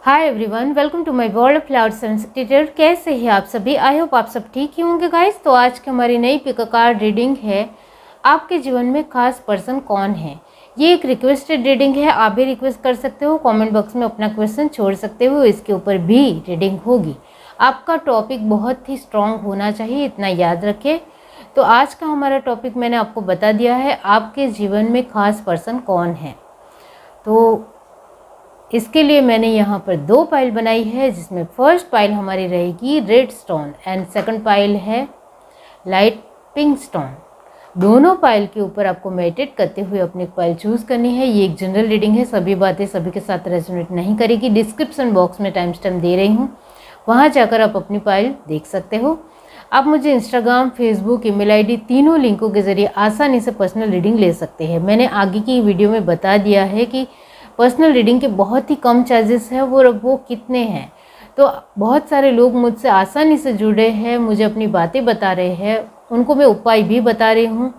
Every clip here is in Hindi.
Hi everyone, welcome to my world of cloud sensitive. कैसे हैं आप सभी? आई होप आप सब ठीक ही होंगे गाइस। तो आज की हमारी नई पिक कार्ड रीडिंग है, आपके जीवन में खास पर्सन कौन है। ये एक रिक्वेस्टेड रीडिंग है, आप भी रिक्वेस्ट कर सकते हो, कमेंट बॉक्स में अपना क्वेश्चन छोड़ सकते हो, इसके ऊपर भी रीडिंग होगी। आपका टॉपिक बहुत ही स्ट्रॉन्ग होना चाहिए, इतना याद रखें। तो आज का हमारा टॉपिक मैंने आपको बता दिया है, आपके जीवन में खास पर्सन कौन है। तो इसके लिए मैंने यहाँ पर दो पाइल बनाई है, जिसमें फर्स्ट पाइल हमारी रहेगी red stone and second pile है लाइट पिंक स्टोन। दोनों पाइल के ऊपर आपको मेडिटेट करते हुए अपनी पाइल चूज़ करनी है। ये एक जनरल रीडिंग है, सभी बातें सभी के साथ रेजोनेट नहीं करेगी। डिस्क्रिप्शन बॉक्स में टाइम स्टैम्प दे रही हूँ, वहाँ जाकर आप अपनी पाइल देख सकते हो। आप मुझे इंस्टाग्राम, फेसबुक, ईमेल आईडी तीनों लिंकों के ज़रिए आसानी से पर्सनल रीडिंग ले सकते हैं। मैंने आगे की वीडियो में बता दिया है कि पर्सनल रीडिंग के बहुत ही कम चार्जेस हैं, वो कितने हैं। तो बहुत सारे लोग मुझसे आसानी से जुड़े हैं, मुझे अपनी बातें बता रहे हैं, उनको मैं उपाय भी बता रही हूँ,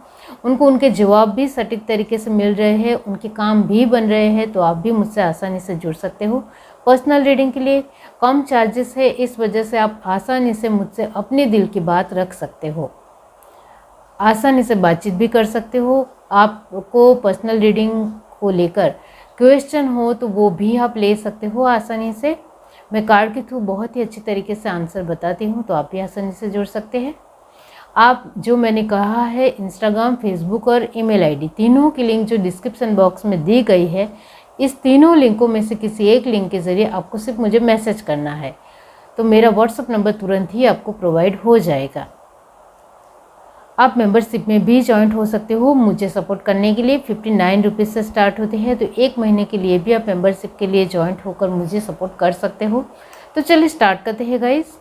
उनको उनके जवाब भी सटीक तरीके से मिल रहे हैं, उनके काम भी बन रहे हैं। तो आप भी मुझसे आसानी से जुड़ सकते हो। पर्सनल रीडिंग के लिए कम चार्जेस है, इस वजह से आप आसानी से मुझसे अपने दिल की बात रख सकते हो, आसानी से बातचीत भी कर सकते हो। आपको पर्सनल रीडिंग को लेकर क्वेश्चन हो तो वो भी आप ले सकते हो आसानी से। मैं कार्ड के थ्रू बहुत ही अच्छी तरीके से आंसर बताती हूँ, तो आप भी आसानी से जुड़ सकते हैं। आप जो मैंने कहा है, इंस्टाग्राम, फेसबुक और ईमेल आईडी तीनों की लिंक जो डिस्क्रिप्शन बॉक्स में दी गई है, इस तीनों लिंकों में से किसी एक लिंक के ज़रिए आपको सिर्फ मुझे मैसेज करना है, तो मेरा व्हाट्सअप नंबर तुरंत ही आपको प्रोवाइड हो जाएगा। आप मेंबरशिप में भी ज्वाइंट हो सकते हो। मुझे सपोर्ट करने के लिए 59 रुपीज़ से स्टार्ट होते हैं, तो एक महीने के लिए भी आप मेंबरशिप के लिए ज्वाइंट होकर मुझे सपोर्ट कर सकते हो। तो चलिए स्टार्ट करते हैं गाइस।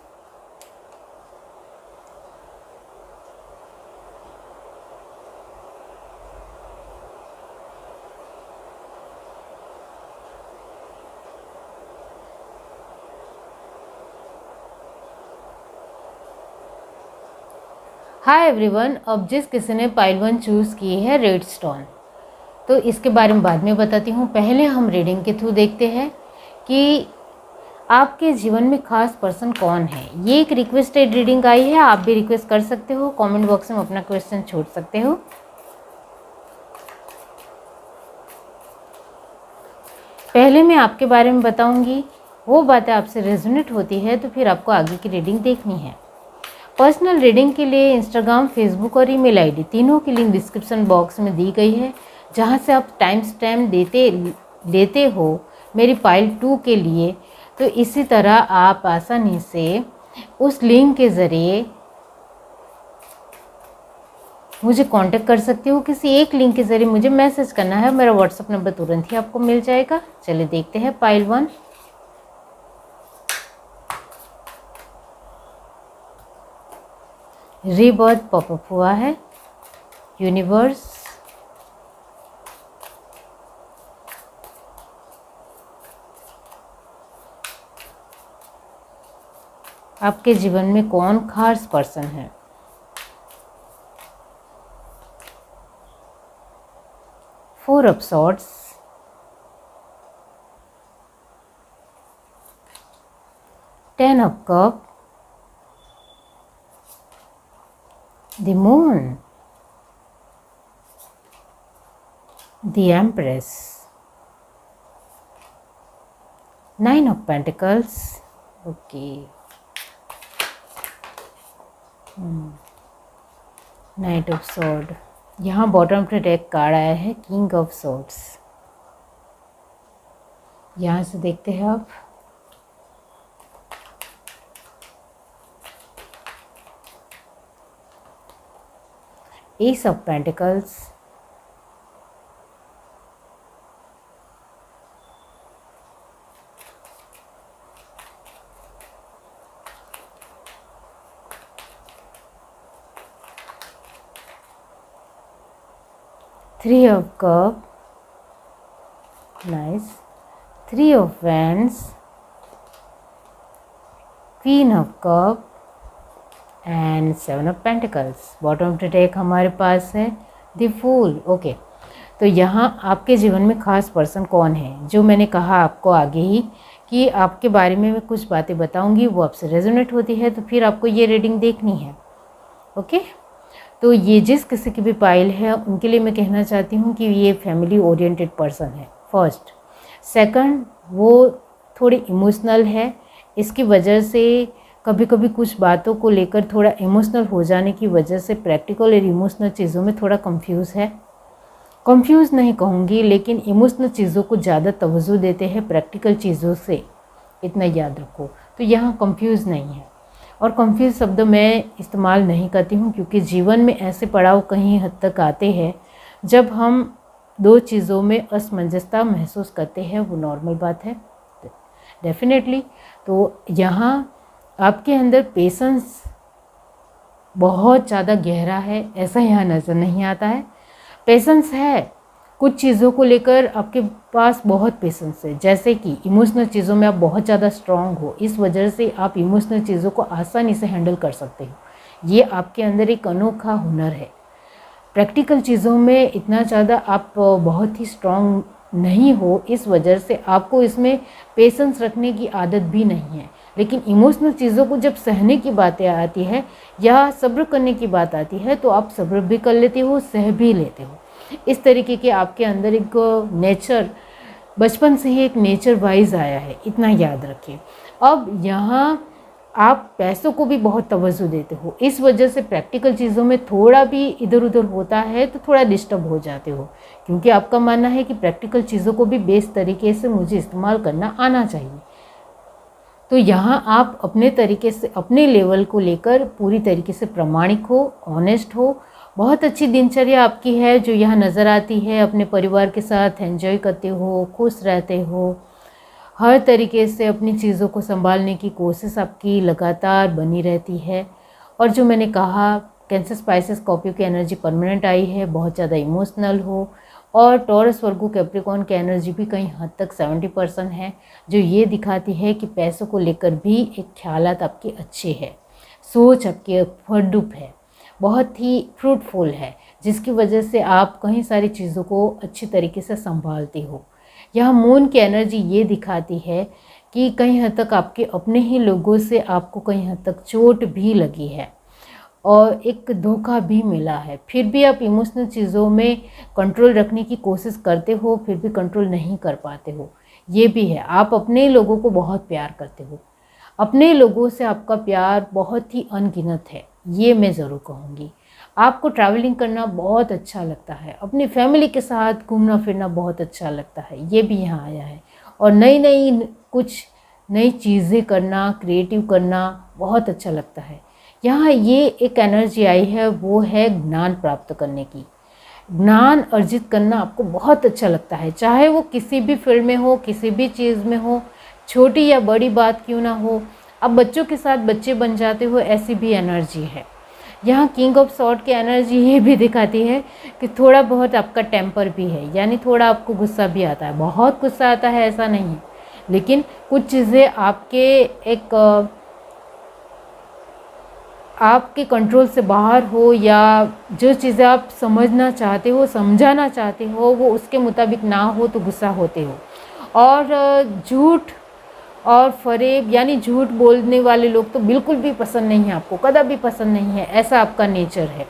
हाय एवरीवन, अब जिस किसी ने पाइल 1 चूज़ की है रेड स्टोन, तो इसके बारे में बाद में बताती हूँ। पहले हम रीडिंग के थ्रू देखते हैं कि आपके जीवन में खास पर्सन कौन है। ये एक रिक्वेस्टेड रीडिंग आई है, आप भी रिक्वेस्ट कर सकते हो, कमेंट बॉक्स में अपना क्वेश्चन छोड़ सकते हो। पहले मैं आपके बारे में बताऊंगी, वो बातें आपसे रेजोनेट होती है तो फिर आपको आगे की रीडिंग देखनी है। पर्सनल रीडिंग के लिए इंस्टाग्राम, फेसबुक और ईमेल आईडी तीनों की लिंक डिस्क्रिप्शन बॉक्स में दी गई है, जहां से आप टाइम स्टैम्प देते हो मेरी पाइल 2 के लिए। तो इसी तरह आप आसानी से उस लिंक के ज़रिए मुझे कांटेक्ट कर सकते हो। किसी एक लिंक के ज़रिए मुझे मैसेज करना है, मेरा व्हाट्सअप नंबर तुरंत ही आपको मिल जाएगा। चलिए देखते हैं पाइल 1। रीबर्थ पॉपअप हुआ है। यूनिवर्स, आपके जीवन में कौन खास पर्सन है। Four of swords, ten of cup, the moon, the empress, 9 of pentacles, okay, knight of sword। यहाँ बॉटम पे डेक कार्ड आया है किंग ऑफ सॉर्ड्स। यहाँ से देखते हैं आप, ace of pentacles, three of cup, nice, three of wands, queen of cup and 7 of pentacles. Bottom to deck हमारे पास है द फूल। ओके, तो यहाँ आपके जीवन में खास पर्सन कौन है, जो मैंने कहा आपको आगे ही कि आपके बारे में मैं कुछ बातें बताऊंगी, वो आपसे रेजोनेट होती है तो फिर आपको ये रीडिंग देखनी है। ओके, तो ये जिस किसी की भी पाइल है उनके लिए मैं कहना चाहती हूँ कि ये फैमिली ओरिएंटेड पर्सन है फर्स्ट। सेकंड, वो थोड़ी इमोशनल है, इसकी वजह से कभी कभी कुछ बातों को लेकर थोड़ा इमोशनल हो जाने की वजह से प्रैक्टिकल और इमोशनल चीज़ों में थोड़ा कंफ्यूज है। कंफ्यूज नहीं कहूँगी, लेकिन इमोशनल चीज़ों को ज़्यादा तवज्जो देते हैं प्रैक्टिकल चीज़ों से, इतना याद रखो। तो यहाँ कंफ्यूज नहीं है, और कंफ्यूज शब्द मैं इस्तेमाल नहीं करती हूँ क्योंकि जीवन में ऐसे पड़ाव कहीं हद तक आते हैं जब हम दो चीज़ों में असमंजसता महसूस करते हैं, वो नॉर्मल बात है डेफिनेटली। तो यहाँ आपके अंदर पेशेंस बहुत ज़्यादा गहरा है, ऐसा यहाँ नज़र नहीं आता है। पेशेंस है, कुछ चीज़ों को लेकर आपके पास बहुत पेशेंस है, जैसे कि इमोशनल चीज़ों में आप बहुत ज़्यादा स्ट्रॉन्ग हो, इस वजह से आप इमोशनल चीज़ों को आसानी से हैंडल कर सकते हो। ये आपके अंदर एक अनोखा हुनर है। प्रैक्टिकल चीज़ों में इतना ज़्यादा आप बहुत ही स्ट्रॉन्ग नहीं हो, इस वजह से आपको इसमें पेशेंस रखने की आदत भी नहीं है। लेकिन इमोशनल चीज़ों को जब सहने की बातें आती है या सब्र करने की बात आती है तो आप सब्र भी कर लेते हो, सह भी लेते हो। इस तरीके के आपके अंदर एक नेचर बचपन से ही एक नेचर वाइज आया है, इतना याद रखिए। अब यहाँ आप पैसों को भी बहुत तवज्जो देते हो, इस वजह से प्रैक्टिकल चीज़ों में थोड़ा भी इधर उधर होता है तो थोड़ा डिस्टर्ब हो जाते हो, क्योंकि आपका मानना है कि प्रैक्टिकल चीज़ों को भी बेस्ट तरीके से मुझे इस्तेमाल करना आना चाहिए। तो यहाँ आप अपने तरीके से, अपने लेवल को लेकर पूरी तरीके से प्रामाणिक हो, ऑनेस्ट हो। बहुत अच्छी दिनचर्या आपकी है जो यहाँ नज़र आती है, अपने परिवार के साथ एंजॉय करते हो, खुश रहते हो, हर तरीके से अपनी चीज़ों को संभालने की कोशिश आपकी लगातार बनी रहती है। और जो मैंने कहा, कैंसर स्पाइसेस स्कॉर्पियो की एनर्जी परमानेंट आई है, बहुत ज़्यादा इमोशनल हो, और टॉरस वर्गो कैप्रिकॉर्न की एनर्जी भी कहीं हद तक 70% है, जो ये दिखाती है कि पैसों को लेकर भी एक ख्यालात आपके अच्छे हैं, सोच आपकी फरडुप है, बहुत ही फ्रूटफुल है, जिसकी वजह से आप कई सारी चीज़ों को अच्छी तरीके से संभालते हो। यह मून की एनर्जी ये दिखाती है कि कहीं हद तक आपके अपने ही लोगों से आपको कहीं हद तक चोट भी लगी है और एक धोखा भी मिला है, फिर भी आप इमोशनल चीज़ों में कंट्रोल रखने की कोशिश करते हो, फिर भी कंट्रोल नहीं कर पाते हो। ये भी है, आप अपने लोगों को बहुत प्यार करते हो, अपने लोगों से आपका प्यार बहुत ही अनगिनत है, ये मैं ज़रूर कहूँगी। आपको ट्रैवलिंग करना बहुत अच्छा लगता है, अपनी फैमिली के साथ घूमना फिरना बहुत अच्छा लगता है, ये भी यहाँ आया है। और कुछ नई चीज़ें करना, क्रिएटिव करना बहुत अच्छा लगता है। यहाँ ये एक एनर्जी आई है, वो है ज्ञान प्राप्त करने की। ज्ञान अर्जित करना आपको बहुत अच्छा लगता है, चाहे वो किसी भी फील्ड में हो, किसी भी चीज़ में हो, छोटी या बड़ी बात क्यों ना हो। अब बच्चों के साथ बच्चे बन जाते हो, ऐसी भी एनर्जी है। यहाँ किंग ऑफ सॉर्ड की एनर्जी ये भी दिखाती है कि थोड़ा बहुत आपका टेम्पर भी है, यानी थोड़ा आपको गुस्सा भी आता है, बहुत गुस्सा आता है ऐसा नहीं है, लेकिन कुछ चीज़ें आपके कंट्रोल से बाहर हो, या जो चीज़ें आप समझना चाहते हो, समझाना चाहते हो, वो उसके मुताबिक ना हो तो गुस्सा होते हो। और झूठ और फरेब यानी झूठ बोलने वाले लोग तो बिल्कुल भी पसंद नहीं है, आपको कदापि पसंद नहीं है, ऐसा आपका नेचर है।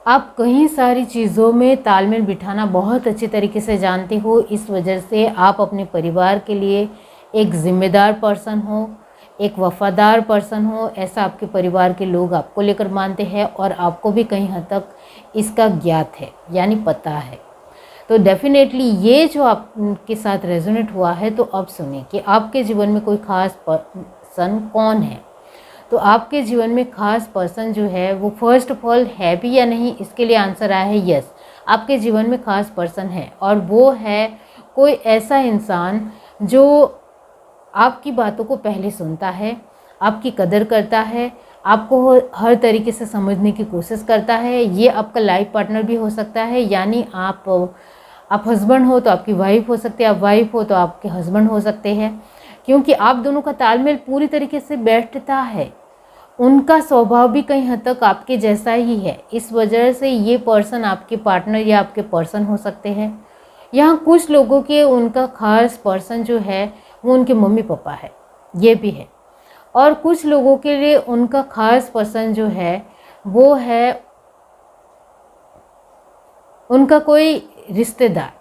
आप कई सारी चीज़ों में तालमेल बिठाना बहुत अच्छे तरीके से जानते हो, इस वजह से आप अपने परिवार के लिए एक जिम्मेदार पर्सन हो, एक वफादार पर्सन हो, ऐसा आपके परिवार के लोग आपको लेकर मानते हैं, और आपको भी कहीं हद तक इसका ज्ञात है, यानी पता है। तो डेफिनेटली ये जो आपके साथ रेजोनेट हुआ है, तो अब सुनिए कि आपके जीवन में कोई ख़ास पर्सन कौन है। तो आपके जीवन में ख़ास पर्सन जो है वो फर्स्ट ऑफ ऑल है भी या नहीं, इसके लिए आंसर आया है यस, आपके जीवन में ख़ास पर्सन है, और वो है कोई ऐसा इंसान जो आपकी बातों को पहले सुनता है, आपकी कदर करता है, आपको हर तरीके से समझने की कोशिश करता है। ये आपका लाइफ पार्टनर भी हो सकता है, यानी आप हस्बैंड हो तो आपकी वाइफ हो सकती है, आप वाइफ हो तो आपके हस्बैंड हो सकते हैं, क्योंकि आप दोनों का तालमेल पूरी तरीके से बैठता है। उनका स्वभाव भी कहीं हद तक आपके जैसा ही है, इस वजह से ये पर्सन आपके पार्टनर या आपके पर्सन हो सकते हैं, यहाँ कुछ लोगों के उनका खास पर्सन जो है वो उनके मम्मी पापा है, ये भी है। और कुछ लोगों के लिए उनका खास पर्सन जो है वो है उनका कोई रिश्तेदार,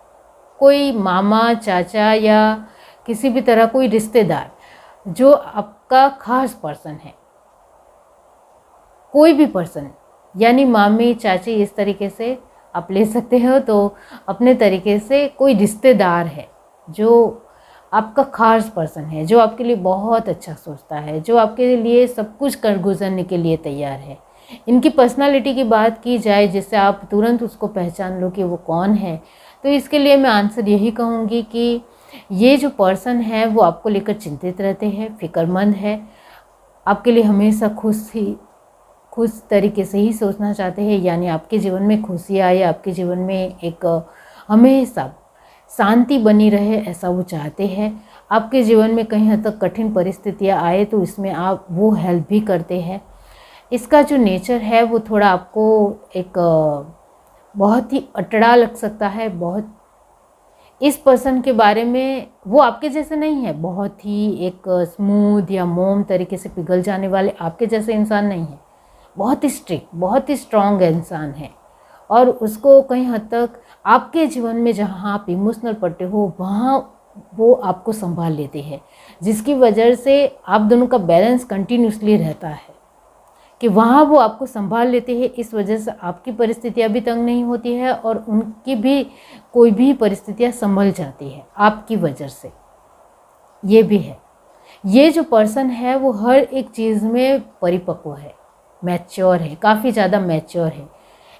कोई मामा, चाचा या किसी भी तरह कोई रिश्तेदार जो आपका खास पर्सन है। कोई भी पर्सन, यानी मामी, चाची, इस तरीके से आप ले सकते हो। तो अपने तरीके से कोई रिश्तेदार है जो आपका खास पर्सन है, जो आपके लिए बहुत अच्छा सोचता है, जो आपके लिए सब कुछ कर गुजरने के लिए तैयार है। इनकी पर्सनालिटी की बात की जाए जिससे आप तुरंत उसको पहचान लो कि वो कौन है, तो इसके लिए मैं आंसर यही कहूँगी कि ये जो पर्सन है वो आपको लेकर चिंतित रहते हैं, फिक्रमंद है, आपके लिए हमेशा खुश तरीके से ही सोचना चाहते हैं। यानी आपके जीवन में खुशी आए, आपके जीवन में एक हमेशा शांति बनी रहे, ऐसा वो चाहते हैं। आपके जीवन में कहीं हद तक कठिन परिस्थितियाँ आए तो इसमें आप वो हेल्प भी करते हैं। इसका जो नेचर है वो थोड़ा आपको एक बहुत ही अटड़ा लग सकता है। बहुत इस पर्सन के बारे में, वो आपके जैसे नहीं है, बहुत ही एक स्मूथ या मोम तरीके से पिघल जाने वाले आपके जैसे इंसान नहीं है। बहुत ही स्ट्रिक्ट, बहुत ही स्ट्रॉन्ग इंसान है। और उसको कहीं हद तक आपके जीवन में जहाँ आप इमोशनल पड़ते हो वहाँ वो आपको संभाल लेते हैं, जिसकी वजह से आप दोनों का बैलेंस कंटिन्यूसली रहता है कि वहाँ वो आपको संभाल लेते हैं। इस वजह से आपकी परिस्थितियाँ भी तंग नहीं होती है और उनकी भी कोई भी परिस्थितियाँ संभल जाती है आपकी वजह से। ये भी है। ये जो पर्सन है वो हर एक चीज़ में परिपक्व है, मैच्योर है, काफ़ी ज़्यादा मैच्योर है।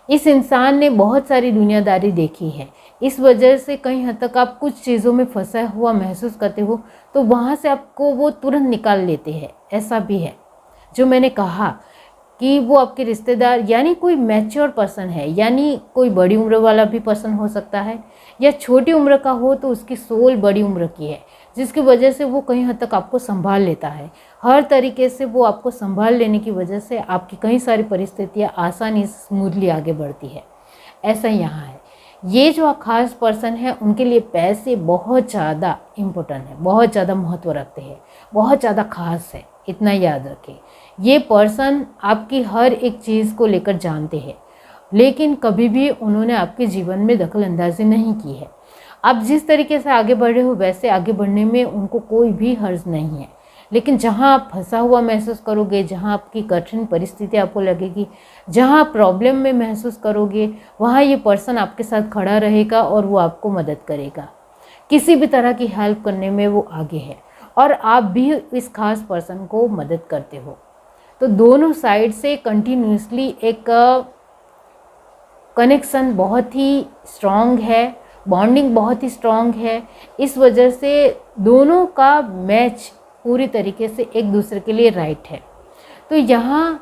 इस इंसान ने बहुत सारी दुनियादारी देखी है। इस वजह से कहीं हद तक आप कुछ चीज़ों में फंसा हुआ महसूस करते हो तो वहाँ से आपको वो तुरंत निकाल लेते हैं। ऐसा भी है जो मैंने कहा कि वो आपके रिश्तेदार यानी कोई मैच्योर पर्सन है, यानी कोई बड़ी उम्र वाला भी पर्सन हो सकता है या छोटी उम्र का हो तो उसकी सोल बड़ी उम्र की है, जिसकी वजह से वो कहीं हद तक आपको संभाल लेता है। हर तरीके से वो आपको संभाल लेने की वजह से आपकी कई सारी परिस्थितियाँ आसानी से स्मूथली आगे बढ़ती है। ऐसा यहाँ है। ये जो खास पर्सन है उनके लिए पैसे बहुत ज़्यादा इम्पोर्टेंट है, बहुत ज़्यादा महत्व रखते हैं, बहुत ज़्यादा खास है। इतना याद रखें, ये पर्सन आपकी हर एक चीज़ को लेकर जानते हैं, लेकिन कभी भी उन्होंने आपके जीवन में दखल अंदाजी नहीं की है। आप जिस तरीके से आगे बढ़ रहे हो वैसे आगे बढ़ने में उनको कोई भी हर्ज नहीं है। लेकिन जहाँ आप फंसा हुआ महसूस करोगे, जहाँ आपकी कठिन परिस्थिति आपको लगेगी, जहाँ आप प्रॉब्लम में महसूस करोगे, वहाँ ये पर्सन आपके साथ खड़ा रहेगा और वो आपको मदद करेगा। किसी भी तरह की हेल्प करने में वो आगे है और आप भी इस खास पर्सन को मदद करते हो। तो दोनों साइड से कंटिन्यूसली एक कनेक्शन बहुत ही स्ट्रॉन्ग है, बॉन्डिंग बहुत ही स्ट्रॉन्ग है। इस वजह से दोनों का मैच पूरी तरीके से एक दूसरे के लिए राइट है। तो यहाँ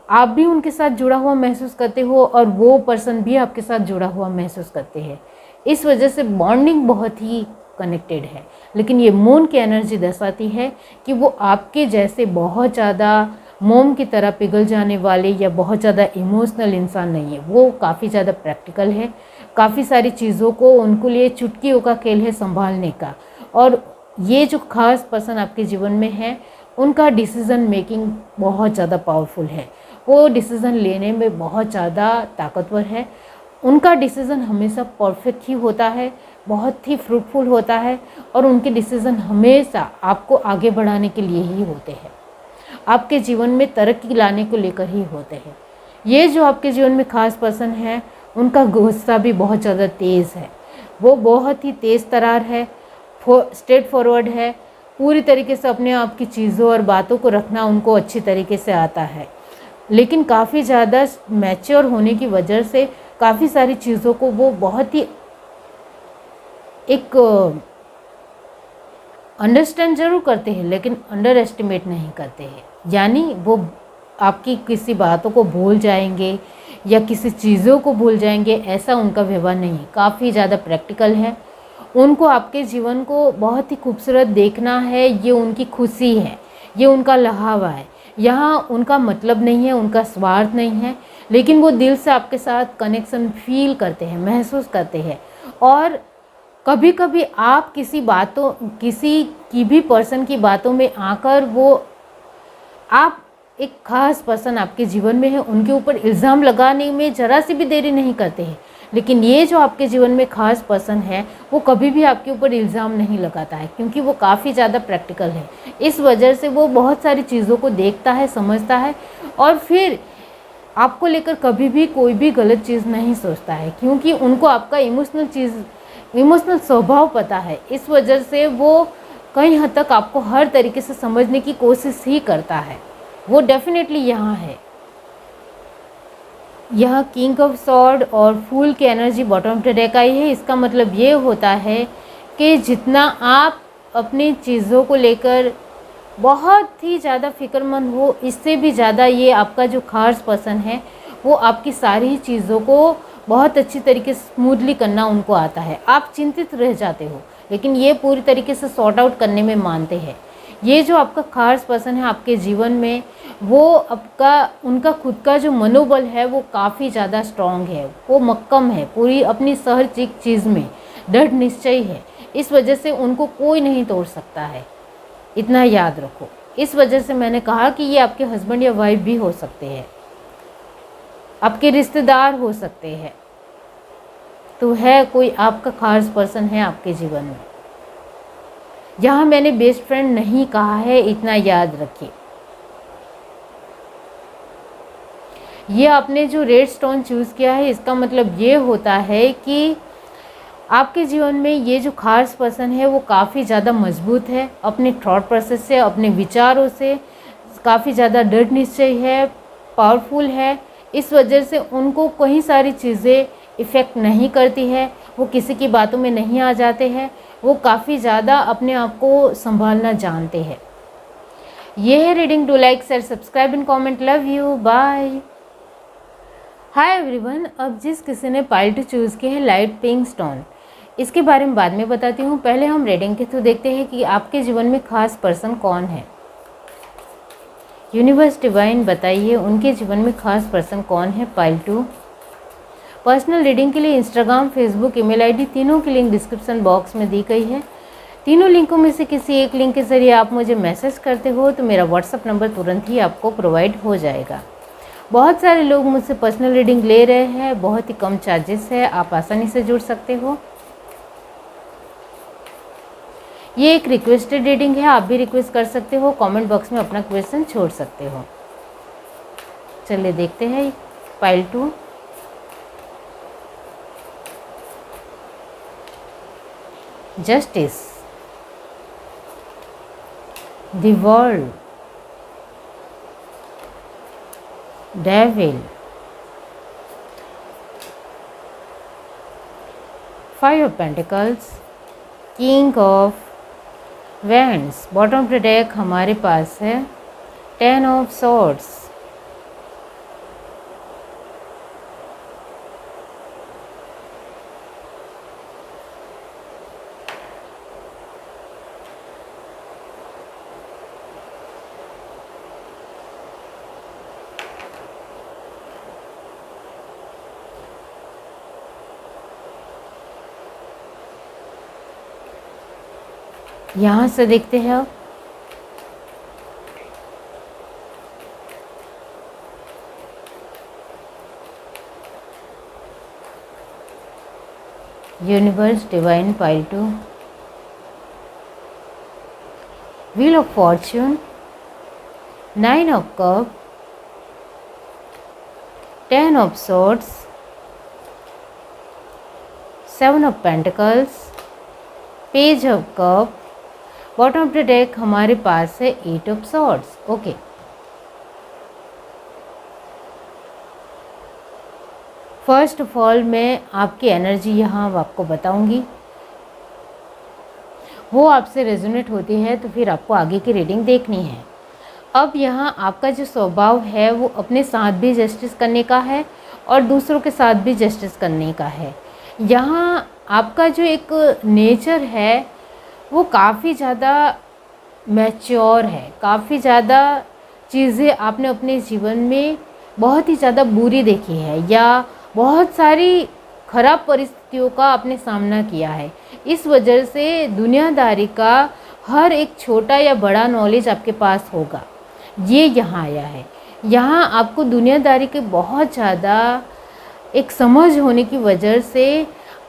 आप भी उनके साथ जुड़ा हुआ महसूस करते हो और वो पर्सन भी आपके साथ जुड़ा हुआ महसूस करते हैं। इस वजह से बॉन्डिंग बहुत ही कनेक्टेड है। लेकिन ये मून की एनर्जी दर्शाती है कि वो आपके जैसे बहुत ज़्यादा मोम की तरह पिघल जाने वाले या बहुत ज़्यादा इमोशनल इंसान नहीं है। वो काफ़ी ज़्यादा प्रैक्टिकल है, काफ़ी सारी चीज़ों को उनको लिए चुटकियों का खेल है संभालने का। और ये जो खास पर्सन आपके जीवन में है उनका डिसीज़न मेकिंग बहुत ज़्यादा पावरफुल है। वो डिसीज़न लेने में बहुत ज़्यादा ताकतवर है। उनका डिसीज़न हमेशा परफेक्ट ही होता है, बहुत ही फ्रूटफुल होता है और उनके डिसीज़न हमेशा आपको आगे बढ़ाने के लिए ही होते हैं, आपके जीवन में तरक्की लाने को लेकर ही होते हैं। ये जो आपके जीवन में खास पर्सन है उनका गुस्सा भी बहुत ज़्यादा तेज़ है। वो बहुत ही तेज़ तरार है, स्ट्रेट फॉरवर्ड है, पूरी तरीके से अपने आप की चीज़ों और बातों को रखना उनको अच्छी तरीके से आता है। लेकिन काफ़ी ज़्यादा मैच्योर होने की वजह से काफ़ी सारी चीज़ों को वो बहुत ही एक अंडरस्टैंड जरूर करते हैं लेकिन अंडर एस्टिमेट नहीं करते हैं। यानी वो आपकी किसी बातों को भूल जाएंगे या किसी चीज़ों को भूल जाएंगे, ऐसा उनका व्यवहार नहीं है। काफ़ी ज़्यादा प्रैक्टिकल है। उनको आपके जीवन को बहुत ही खूबसूरत देखना है, ये उनकी खुशी है, ये उनका लहावा है। यहाँ उनका मतलब नहीं है, उनका स्वार्थ नहीं है, लेकिन वो दिल से आपके साथ कनेक्शन फील करते हैं, महसूस करते हैं और कभी कभी आप किसी की भी पर्सन की बातों में आकर आप एक खास पर्सन आपके जीवन में है, उनके ऊपर इल्ज़ाम लगाने में ज़रा सी भी देरी नहीं करते हैं। लेकिन ये जो आपके जीवन में खास पर्सन है वो कभी भी आपके ऊपर इल्ज़ाम नहीं लगाता है, क्योंकि वो काफ़ी ज़्यादा प्रैक्टिकल है। इस वजह से वो बहुत सारी चीज़ों को देखता है, समझता है और फिर आपको लेकर कभी भी कोई भी गलत चीज़ नहीं सोचता है, क्योंकि उनको आपका इमोशनल स्वभाव पता है। इस वजह से वो कई हद तक आपको हर तरीके से समझने की कोशिश ही करता है। वो डेफिनेटली यहाँ है। यह किंग ऑफ सॉर्ड और फूल की energy bottom of the deck आई है। इसका मतलब ये होता है कि जितना आप अपनी चीज़ों को लेकर बहुत ही ज़्यादा फिक्रमंद हो, इससे भी ज़्यादा ये आपका जो खास पर्सन है वो आपकी सारी चीज़ों को बहुत अच्छी तरीके से स्मूथली करना उनको आता है। आप चिंतित रह जाते हो, लेकिन ये पूरी तरीके से सॉर्ट आउट करने में मानते हैं। ये जो आपका खास पर्सन है आपके जीवन में, वो उनका खुद का जो मनोबल है वो काफ़ी ज़्यादा स्ट्रॉन्ग है, वो मक्कम है, पूरी अपनी हर चीज़ में दृढ़ निश्चय है। इस वजह से उनको कोई नहीं तोड़ सकता है, इतना याद रखो। इस वजह से मैंने कहा कि ये आपके हस्बैंड या वाइफ भी हो सकते हैं, आपके रिश्तेदार हो सकते हैं, तो है कोई आपका खास पर्सन है आपके जीवन में। यहाँ मैंने बेस्ट फ्रेंड नहीं कहा है, इतना याद रखिए। ये आपने जो रेड स्टोन चूज़ किया है, इसका मतलब ये होता है कि आपके जीवन में ये जो खास पर्सन है वो काफ़ी ज़्यादा मजबूत है, अपने थॉट प्रोसेस से, अपने विचारों से काफ़ी ज़्यादा दृढ़ निश्चय है, पावरफुल है। इस वजह से उनको कई सारी चीज़ें इफ़ेक्ट नहीं करती है, वो किसी की बातों में नहीं आ जाते हैं, वो काफ़ी ज़्यादा अपने आप को संभालना जानते हैं। ये है reading. Do like, share, subscribe and comment. Love you, bye. Hi everyone. अब जिस किसी ने पाइल टू चूज़ की है लाइट पिंक स्टोन, इसके बारे में बाद में बताती हूँ। पहले हम रीडिंग के थ्रू देखते हैं कि आपके जीवन में खास पर्सन कौन है। यूनिवर्स डिवाइन बताइए उनके जीवन में खास पर्सन कौन है। Pile to. पर्सनल रीडिंग के लिए इंस्टाग्राम, फेसबुक, ईमेल आईडी तीनों की लिंक डिस्क्रिप्शन बॉक्स में दी गई है। तीनों लिंकों में से किसी एक लिंक के ज़रिए आप मुझे मैसेज करते हो तो मेरा व्हाट्सअप नंबर तुरंत ही आपको प्रोवाइड हो जाएगा। बहुत सारे लोग मुझसे पर्सनल रीडिंग ले रहे हैं, बहुत ही कम चार्जेस है, आप आसानी से जुड़ सकते हो। ये एक रिक्वेस्टेड रीडिंग है, आप भी रिक्वेस्ट कर सकते हो, कमेंट बॉक्स में अपना क्वेश्चन छोड़ सकते हो। चलिए देखते हैं pile two. Justice, the world, devil, 5 of pentacles, king of wands. Bottom of the deck हमारे पास है 10 ऑफ सॉर्ड्स। यहाँ से देखते हैं अब universe divine. Pile two. Wheel of fortune, 9 of cup, 10 of swords, 7 of pentacles, page of cup. Bottom of the deck हमारे पास है 8 of swords. Okay, first of all मैं आपकी एनर्जी यहाँ आपको बताऊंगी, वो आपसे रेजोनेट होती है तो फिर आपको आगे की रीडिंग देखनी है। अब यहाँ आपका जो स्वभाव है वो अपने साथ भी जस्टिस करने का है और दूसरों के साथ भी जस्टिस करने का है। यहाँ आपका जो एक नेचर है वो काफ़ी ज़्यादा मैच्योर है, काफ़ी ज़्यादा चीज़ें आपने अपने जीवन में बहुत ही ज़्यादा बुरी देखी है या बहुत सारी खराब परिस्थितियों का आपने सामना किया है। इस वजह से दुनियादारी का हर एक छोटा या बड़ा नॉलेज आपके पास होगा। ये यहाँ आया है। यहाँ आपको दुनियादारी के बहुत ज़्यादा एक समझ होने की वजह से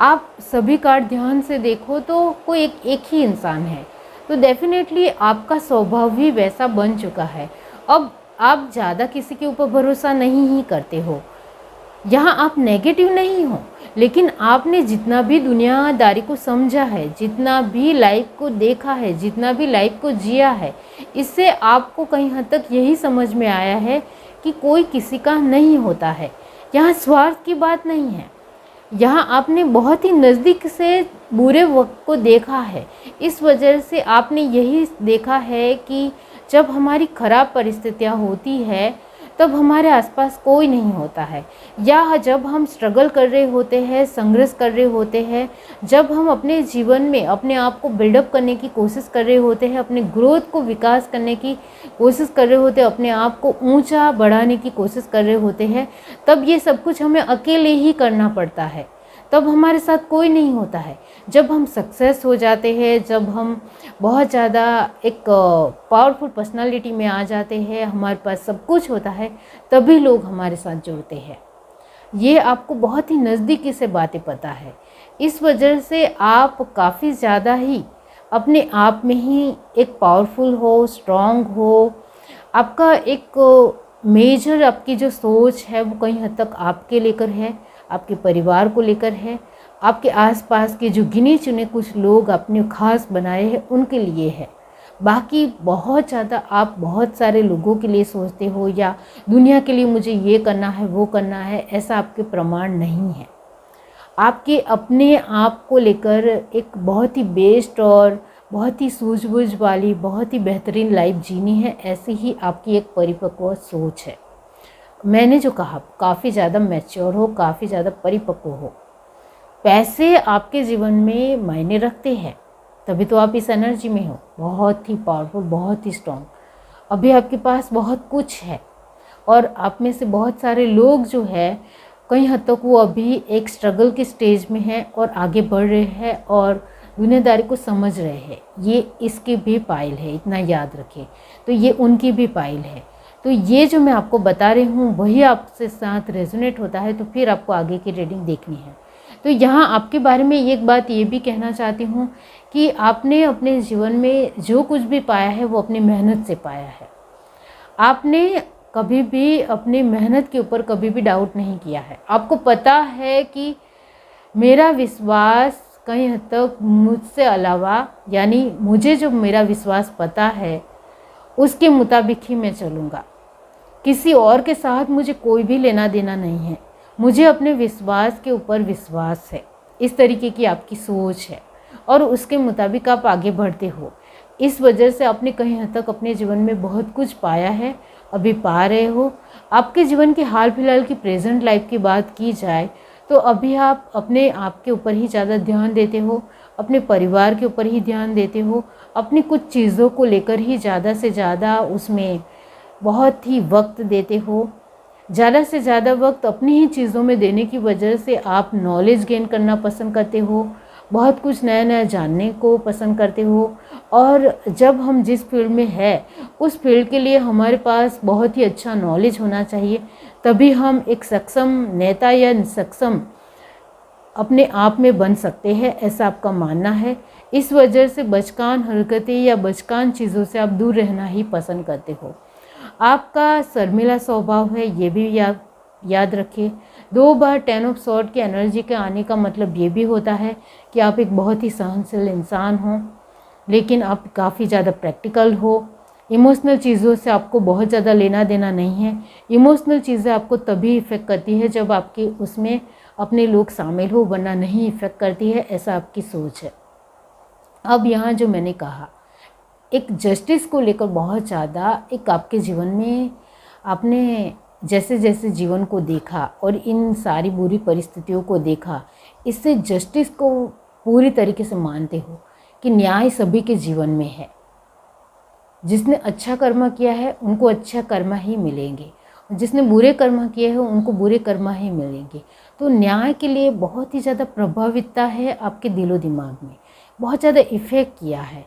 आप सभी कार्ड ध्यान से देखो तो कोई एक ही इंसान है। तो डेफिनेटली आपका स्वभाव भी वैसा बन चुका है। अब आप ज़्यादा किसी के ऊपर भरोसा नहीं ही करते हो। यहाँ आप नेगेटिव नहीं हो, लेकिन आपने जितना भी दुनियादारी को समझा है, जितना भी लाइफ को देखा है, जितना भी लाइफ को जिया है, इससे आपको कहीं हद तक यही समझ में आया है कि कोई किसी का नहीं होता है। यहाँ स्वार्थ की बात नहीं है। यहाँ आपने बहुत ही नज़दीक से बुरे वक्त को देखा है। इस वजह से आपने यही देखा है कि जब हमारी ख़राब परिस्थितियाँ होती है तब हमारे आसपास कोई नहीं होता है, या जब हम स्ट्रगल कर रहे होते हैं, संघर्ष कर रहे होते हैं, जब हम अपने जीवन में अपने आप को बिल्डअप करने की कोशिश कर रहे होते हैं, अपने ग्रोथ को विकास करने की कोशिश कर रहे होते हैं, अपने आप को ऊंचा बढ़ाने की कोशिश कर रहे होते हैं, तब ये सब कुछ हमें अकेले ही करना पड़ता है। तब हमारे साथ कोई नहीं होता है। जब हम सक्सेस हो जाते हैं, जब हम बहुत ज़्यादा एक पावरफुल पर्सनालिटी में आ जाते हैं, हमारे पास सब कुछ होता है, तभी लोग हमारे साथ जुड़ते हैं। ये आपको बहुत ही नज़दीकी से बातें पता है। इस वजह से आप काफ़ी ज़्यादा ही अपने आप में ही एक पावरफुल हो, स्ट्रॉन्ग हो। आपका एक मेजर आपकी जो सोच है वो कहीं हद तक आपके लेकर है, आपके परिवार को लेकर है, आपके आसपास के जो गिने चुने कुछ लोग आपने खास बनाए हैं उनके लिए है। बाकी बहुत ज़्यादा आप बहुत सारे लोगों के लिए सोचते हो या दुनिया के लिए मुझे ये करना है वो करना है, ऐसा आपके प्रमाण नहीं है। आपके अपने आप को लेकर एक बहुत ही बेस्ट और बहुत ही सूझबूझ वाली बहुत ही बेहतरीन लाइफ जीनी है, ऐसी ही आपकी एक परिपक्व सोच है। मैंने जो कहा काफ़ी ज़्यादा मैच्योर हो, काफ़ी ज़्यादा परिपक्व हो। पैसे आपके जीवन में मायने रखते हैं, तभी तो आप इस एनर्जी में हो, बहुत ही पावरफुल, बहुत ही स्ट्रॉन्ग। अभी आपके पास बहुत कुछ है और आप में से बहुत सारे लोग जो है कहीं हद तक वो अभी एक स्ट्रगल के स्टेज में हैं और आगे बढ़ रहे हैं और दुनियादारी को समझ रहे हैं। ये इसकी भी पाइल है, इतना याद रखें। तो ये उनकी भी पाइल है। तो ये जो मैं आपको बता रही हूँ वही आपसे साथ रेजोनेट होता है, तो फिर आपको आगे की रीडिंग देखनी है। तो यहाँ आपके बारे में एक बात ये भी कहना चाहती हूँ कि आपने अपने जीवन में जो कुछ भी पाया है वो अपनी मेहनत से पाया है। आपने कभी भी अपनी मेहनत के ऊपर कभी भी डाउट नहीं किया है। आपको पता है कि मेरा विश्वास कहीं हद तक मुझसे अलावा, यानी मुझे जो मेरा विश्वास पता है उसके मुताबिक ही मैं चलूँगा। किसी और के साथ मुझे कोई भी लेना देना नहीं है। मुझे अपने विश्वास के ऊपर विश्वास है। इस तरीके की आपकी सोच है और उसके मुताबिक आप आगे बढ़ते हो। इस वजह से आपने कहीं हद तक अपने जीवन में बहुत कुछ पाया है, अभी पा रहे हो। आपके जीवन की हाल फिलहाल की प्रेजेंट लाइफ की बात की जाए तो अभी आप अपने आप के ऊपर ही ज़्यादा ध्यान देते हो, अपने परिवार के ऊपर ही ध्यान देते हो, अपनी कुछ चीज़ों को लेकर ही ज़्यादा से ज़्यादा उसमें बहुत ही वक्त देते हो। ज़्यादा से ज़्यादा वक्त अपनी ही चीज़ों में देने की वजह से आप नॉलेज गेन करना पसंद करते हो, बहुत कुछ नया नया जानने को पसंद करते हो। और जब हम जिस फील्ड में है उस फील्ड के लिए हमारे पास बहुत ही अच्छा नॉलेज होना चाहिए, तभी हम एक सक्षम नेता या सक्षम अपने आप में बन सकते हैं, ऐसा आपका मानना है। इस वजह से बचकान हरकतें या बचकान चीज़ों से आप दूर रहना ही पसंद करते हो। आपका शर्मिला स्वभाव है, ये भी याद रखिए। 2 बार 10 ऑफ सॉर्ड की एनर्जी के आने का मतलब ये भी होता है कि आप एक बहुत ही सहनशील इंसान हो, लेकिन आप काफ़ी ज़्यादा प्रैक्टिकल हो। इमोशनल चीज़ों से आपको बहुत ज़्यादा लेना देना नहीं है। इमोशनल चीज़ें आपको तभी इफ़ेक्ट करती है जब आपके उसमें अपने लोग शामिल हो, वरना नहीं इफ़ेक्ट करती है, ऐसा आपकी सोच है। अब यहाँ जो मैंने कहा, एक जस्टिस को लेकर बहुत ज़्यादा एक आपके जीवन में आपने जैसे जैसे जीवन को देखा और इन सारी बुरी परिस्थितियों को देखा, इससे जस्टिस को पूरी तरीके से मानते हो कि न्याय सभी के जीवन में है। जिसने अच्छा कर्म किया है उनको अच्छा कर्म ही मिलेंगे जिसने बुरे कर्म किए हैं उनको बुरे कर्म ही मिलेंगे। तो न्याय के लिए बहुत ही ज़्यादा प्रभावितता है आपके दिलो दिमाग में, बहुत ज़्यादा इफ़ेक्ट किया है।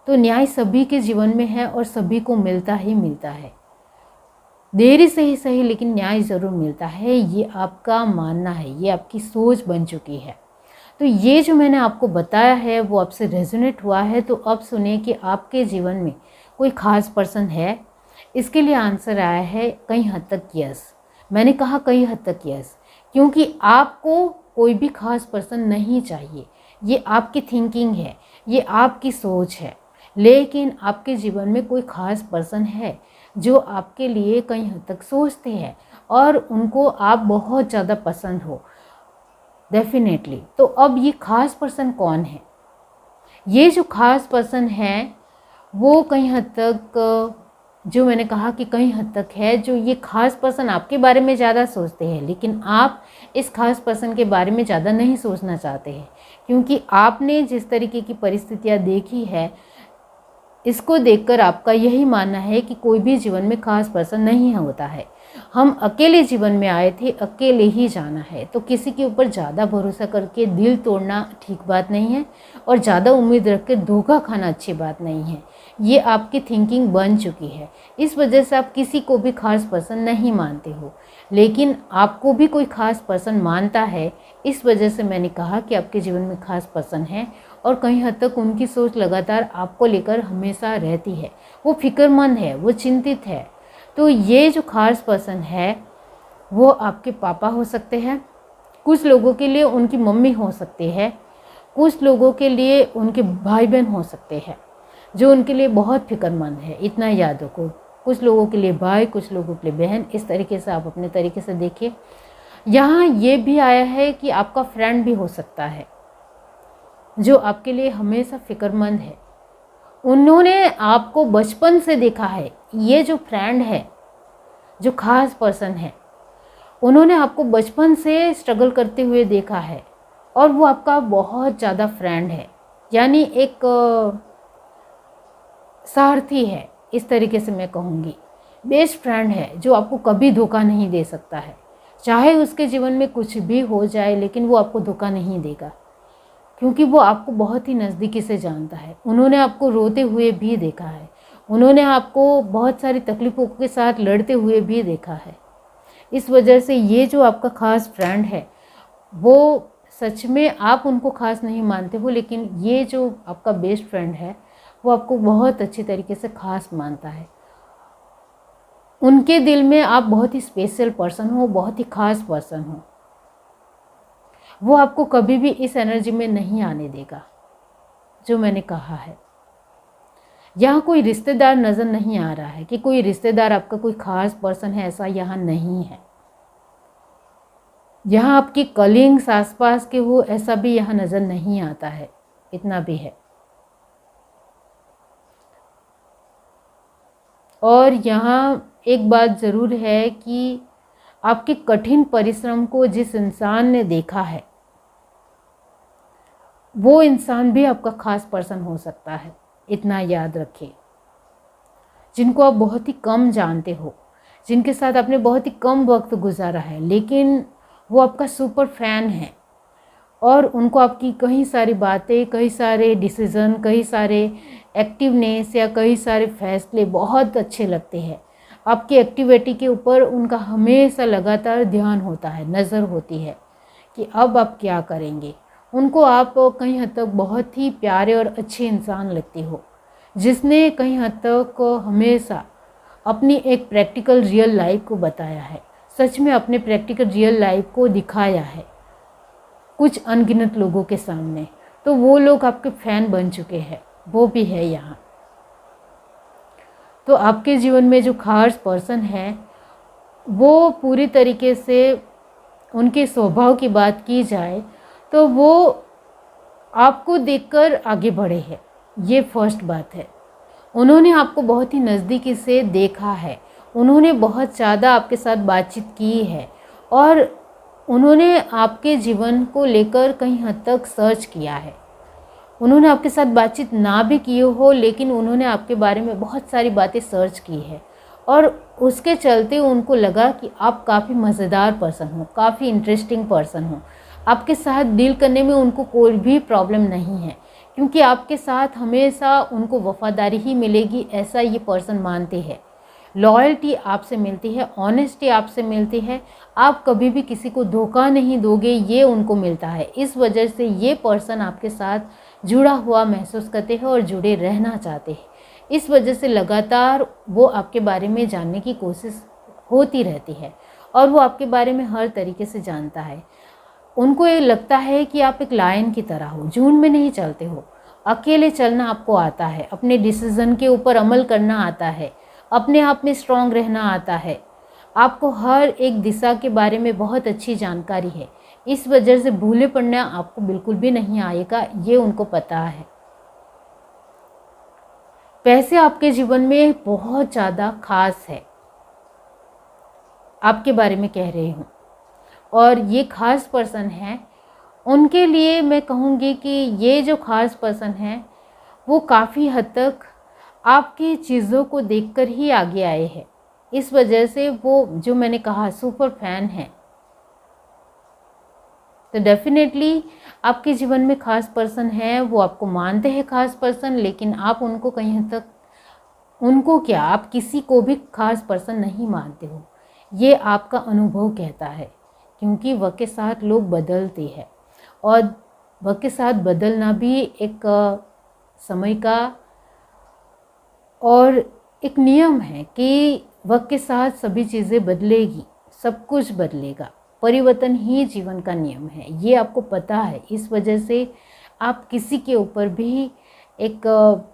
तो न्याय सभी के जीवन में है और सभी को मिलता ही मिलता है, देरी से ही सही लेकिन न्याय ज़रूर मिलता है। ये आपका मानना है, ये आपकी सोच बन चुकी है। तो ये जो मैंने आपको बताया है वो आपसे रेजोनेट हुआ है, तो अब सुनिए कि आपके जीवन में कोई ख़ास पर्सन है। इसके लिए आंसर आया है कई हद तक यस। मैंने कहा कई हद तक यस क्योंकि आपको कोई भी ख़ास पर्सन नहीं चाहिए, ये आपकी थिंकिंग है, ये आपकी सोच है। लेकिन आपके जीवन में कोई ख़ास पर्सन है जो आपके लिए कई हद तक सोचते हैं और उनको आप बहुत ज़्यादा पसंद हो डेफिनेटली। तो अब ये ख़ास पर्सन कौन है? ये जो ख़ास पर्सन है वो कई हद तक, जो मैंने कहा कि कई हद तक है, जो ये ख़ास पर्सन आपके बारे में ज़्यादा सोचते हैं लेकिन आप इस ख़ास पर्सन के बारे में ज़्यादा नहीं सोचना चाहते हैं क्योंकि आपने जिस तरीके की परिस्थितियाँ देखी है इसको देखकर आपका यही मानना है कि कोई भी जीवन में ख़ास पर्सन नहीं होता है। हम अकेले जीवन में आए थे, अकेले ही जाना है। तो किसी के ऊपर ज़्यादा भरोसा करके दिल तोड़ना ठीक बात नहीं है और ज़्यादा उम्मीद रख कर धोखा खाना अच्छी बात नहीं है। ये आपकी थिंकिंग बन चुकी है, इस वजह से आप किसी को भी ख़ास पर्सन नहीं मानते हो। लेकिन आपको भी कोई ख़ास पर्सन मानता है, इस वजह से मैंने कहा कि आपके जीवन में ख़ास पर्सन है और कहीं हद तक उनकी सोच लगातार आपको लेकर हमेशा रहती है। वो फिक्रमंद है, वो चिंतित है। तो ये जो ख़ास पर्सन है वो आपके पापा हो सकते हैं, कुछ लोगों के लिए उनकी मम्मी हो सकती है, कुछ लोगों के लिए उनके भाई बहन हो सकते हैं जो उनके लिए बहुत फिक्रमंद है। इतना याद रखो, कुछ लोगों के लिए भाई, कुछ लोगों के लिए बहन, इस तरीके से आप अपने तरीके से देखिए। यहाँ ये भी आया है कि आपका फ्रेंड भी हो सकता है जो आपके लिए हमेशा फिक्रमंद है। उन्होंने आपको बचपन से देखा है। ये जो फ्रेंड है, जो ख़ास पर्सन है, उन्होंने आपको बचपन से स्ट्रगल करते हुए देखा है और वो आपका बहुत ज़्यादा फ्रेंड है, यानी एक सारथी है, इस तरीके से मैं कहूँगी। बेस्ट फ्रेंड है जो आपको कभी धोखा नहीं दे सकता है, चाहे उसके जीवन में कुछ भी हो जाए लेकिन वो आपको धोखा नहीं देगा क्योंकि वो आपको बहुत ही नज़दीकी से जानता है। उन्होंने आपको रोते हुए भी देखा है, उन्होंने आपको बहुत सारी तकलीफ़ों के साथ लड़ते हुए भी देखा है। इस वजह से ये जो आपका ख़ास फ्रेंड है वो सच में आप उनको ख़ास नहीं मानते हो, लेकिन ये जो आपका बेस्ट फ्रेंड है वो आपको बहुत अच्छी तरीके से ख़ास मानता है। उनके दिल में आप बहुत ही स्पेशल पर्सन हो, बहुत ही ख़ास पर्सन हो। वो आपको कभी भी इस एनर्जी में नहीं आने देगा जो मैंने कहा है। यहाँ कोई रिश्तेदार नज़र नहीं आ रहा है कि कोई रिश्तेदार आपका कोई ख़ास पर्सन है, ऐसा यहाँ नहीं है। यहाँ आपकी कलीग्स आसपास के हो, ऐसा भी यहाँ नज़र नहीं आता है, इतना भी है। और यहाँ एक बात ज़रूर है कि आपके कठिन परिश्रम को जिस इंसान ने देखा है वो इंसान भी आपका ख़ास पर्सन हो सकता है, इतना याद रखिए। जिनको आप बहुत ही कम जानते हो, जिनके साथ आपने बहुत ही कम वक्त गुजारा है, लेकिन वो आपका सुपर फैन है और उनको आपकी कई सारी बातें, कई सारे डिसीज़न, कई सारे एक्टिवनेस या कई सारे फैसले बहुत अच्छे लगते हैं। आपकी एक्टिविटी के ऊपर उनका हमेशा लगातार ध्यान होता है, नज़र होती है कि अब आप क्या करेंगे। उनको आप कहीं हद तक बहुत ही प्यारे और अच्छे इंसान लगते हो, जिसने कहीं हद तक हमेशा अपनी एक प्रैक्टिकल रियल लाइफ को बताया है, सच में अपने प्रैक्टिकल रियल लाइफ को दिखाया है कुछ अनगिनत लोगों के सामने। तो वो लोग आपके फ़ैन बन चुके हैं, वो भी है यहाँ। तो आपके जीवन में जो खास पर्सन है वो पूरी तरीके से, उनके स्वभाव की बात की जाए तो वो आपको देखकर आगे बढ़े हैं, ये फर्स्ट बात है। उन्होंने आपको बहुत ही नज़दीकी से देखा है, उन्होंने बहुत ज़्यादा आपके साथ बातचीत की है और उन्होंने आपके जीवन को लेकर कहीं हद तक सर्च किया है। उन्होंने आपके साथ बातचीत ना भी की हो, लेकिन उन्होंने आपके बारे में बहुत सारी बातें सर्च की है और उसके चलते उनको लगा कि आप काफ़ी मज़ेदार पर्सन हो, काफ़ी इंटरेस्टिंग पर्सन हो। आपके साथ डील करने में उनको कोई भी प्रॉब्लम नहीं है, क्योंकि आपके साथ हमेशा उनको वफ़ादारी ही मिलेगी, ऐसा ये पर्सन मानते हैं। लॉयल्टी आपसे मिलती है, ऑनेस्टी आपसे मिलती है, आप कभी भी किसी को धोखा नहीं दोगे, ये उनको मिलता है। इस वजह से ये पर्सन आपके साथ जुड़ा हुआ महसूस करते हैं और जुड़े रहना चाहते हैं। इस वजह से लगातार वो आपके बारे में जानने की कोशिश होती रहती है और वो आपके बारे में हर तरीके से जानता है। उनको ये लगता है कि आप एक लायन की तरह हो, झुंड में नहीं चलते हो, अकेले चलना आपको आता है, अपने डिसीज़न के ऊपर अमल करना आता है, अपने आप में स्ट्रांग रहना आता है, आपको हर एक दिशा के बारे में बहुत अच्छी जानकारी है। इस वजह से भूले पड़ना आपको बिल्कुल भी नहीं आएगा, ये उनको पता है। पैसे आपके जीवन में बहुत ज़्यादा खास है, आपके बारे में कह रही हूँ, और ये खास पर्सन है। उनके लिए मैं कहूँगी कि ये जो खास पर्सन है वो काफ़ी हद तक आपकी चीज़ों को देखकर ही आगे आए हैं। इस वजह से वो, जो मैंने कहा, सुपर फैन है। तो डेफिनेटली आपके जीवन में खास पर्सन है, वो आपको मानते हैं खास पर्सन, लेकिन आप उनको कहीं हद तक, उनको क्या, आप किसी को भी खास पर्सन नहीं मानते हो। ये आपका अनुभव कहता है, क्योंकि वक्त के साथ लोग बदलते हैं और वक्त के साथ बदलना भी एक समय का और एक नियम है कि वक्त के साथ सभी चीज़ें बदलेगी, सब कुछ बदलेगा। परिवर्तन ही जीवन का नियम है, ये आपको पता है। इस वजह से आप किसी के ऊपर भी एक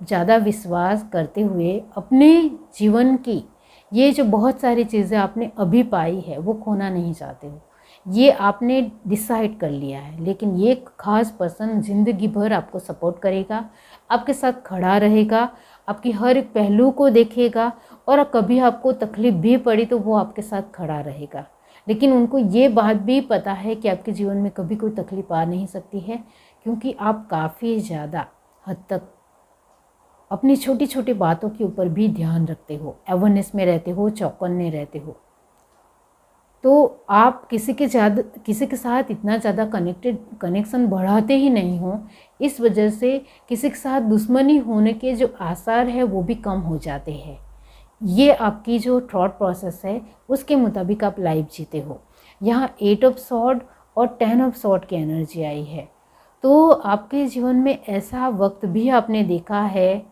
ज़्यादा विश्वास करते हुए अपने जीवन की ये जो बहुत सारी चीज़ें आपने अभी पाई है वो खोना नहीं चाहते हो। ये आपने डिसाइड कर लिया है। लेकिन ये खास पर्सन ज़िंदगी भर आपको सपोर्ट करेगा, आपके साथ खड़ा रहेगा, आपकी हर एक पहलू को देखेगा, और कभी आपको तकलीफ़ भी पड़ी तो वो आपके साथ खड़ा रहेगा। लेकिन उनको ये बात भी पता है कि आपके जीवन में कभी कोई तकलीफ़ आ नहीं सकती है, क्योंकि आप काफ़ी ज़्यादा हद तक अपनी छोटी छोटी बातों के ऊपर भी ध्यान रखते हो, अवेयरनेस में रहते हो, चौकन्ने रहते हो। तो आप किसी के साथ इतना ज़्यादा कनेक्शन बढ़ाते ही नहीं हो। इस वजह से किसी के साथ दुश्मनी होने के जो आसार है वो भी कम हो जाते हैं। ये आपकी जो थॉट प्रोसेस है उसके मुताबिक आप लाइफ जीते हो। यहाँ 8 ऑफ सॉर्ड और 10 ऑफ सॉर्ड की एनर्जी आई है। तो आपके जीवन में ऐसा वक्त भी आपने देखा है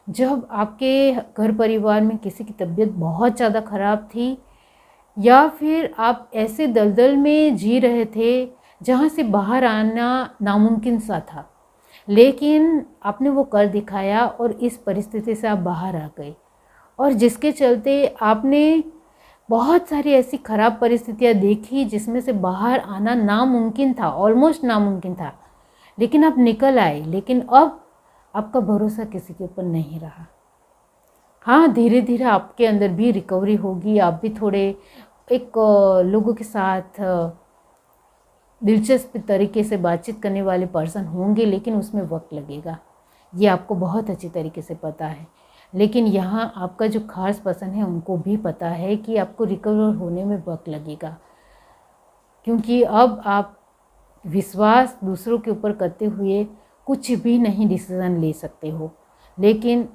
जब आपके घर परिवार में किसी की तबीयत बहुत ज़्यादा ख़राब थी, या फिर आप ऐसे दलदल में जी रहे थे जहाँ से बाहर आना नामुमकिन सा था, लेकिन आपने वो कर दिखाया और इस परिस्थिति से आप बाहर आ गए। और जिसके चलते आपने बहुत सारी ऐसी ख़राब परिस्थितियाँ देखी जिसमें से बाहर आना नामुमकिन था, ऑलमोस्ट नामुमकिन था, लेकिन आप निकल आए। लेकिन अब आपका भरोसा किसी के ऊपर नहीं रहा। हाँ, धीरे धीरे आपके अंदर भी रिकवरी होगी, आप भी थोड़े एक लोगों के साथ दिलचस्प तरीके से बातचीत करने वाले पर्सन होंगे, लेकिन उसमें वक्त लगेगा, ये आपको बहुत अच्छी तरीके से पता है। लेकिन यहाँ आपका जो खास पर्सन है उनको भी पता है कि आपको रिकवर होने में वक्त लगेगा, क्योंकि अब आप विश्वास दूसरों के ऊपर करते हुए कुछ भी नहीं डिसीज़न ले सकते हो, लेकिन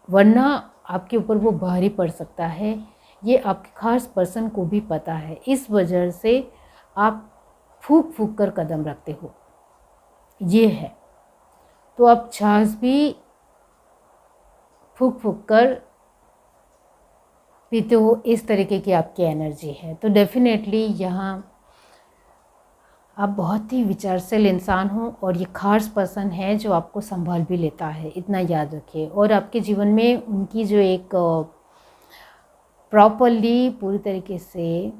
वरना आपके ऊपर वो भारी पड़ सकता है। ये आपके खास पर्सन को भी पता है। इस वजह से आप फूंक फूंक कर कदम रखते हो, ये है। तो आप छाछ भी फूंक फूंक कर पीते हो, इस तरीके की आपकी एनर्जी है। तो डेफिनेटली यहाँ आप बहुत ही विचारशील इंसान हो और ये खास पर्सन है जो आपको संभाल भी लेता है, इतना याद रखिए। और आपके जीवन में उनकी जो एक प्रॉपरली पूरी तरीके से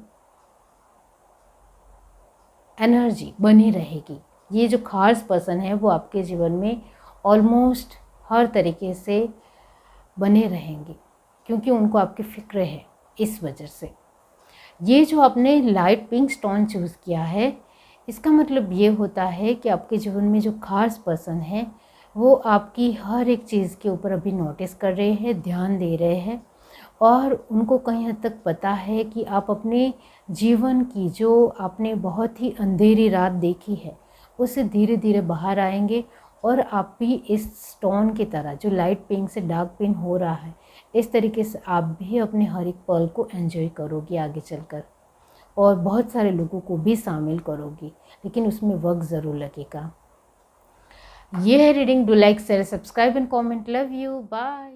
एनर्जी बनी रहेगी। ये जो खास पर्सन है वो आपके जीवन में ऑलमोस्ट हर तरीके से बने रहेंगे, क्योंकि उनको आपकी फ़िक्र है। इस वजह से ये जो आपने लाइट पिंक स्टोन चूज़ किया है, इसका मतलब ये होता है कि आपके जीवन में जो खास पर्सन है वो आपकी हर एक चीज़ के ऊपर अभी नोटिस कर रहे हैं, ध्यान दे रहे हैं, और उनको कहीं हद तक पता है कि आप अपने जीवन की जो आपने बहुत ही अंधेरी रात देखी है उससे धीरे धीरे बाहर आएंगे, और आप भी इस स्टोन की तरह जो लाइट पिंक से डार्क पिंक हो रहा है, इस तरीके से आप भी अपने हर एक पल को एंजॉय करोगी आगे चलकर, और बहुत सारे लोगों को भी शामिल करोगी, लेकिन उसमें वक्त ज़रूर लगेगा। ये है reading. Do like, share, subscribe and comment. Love you, bye.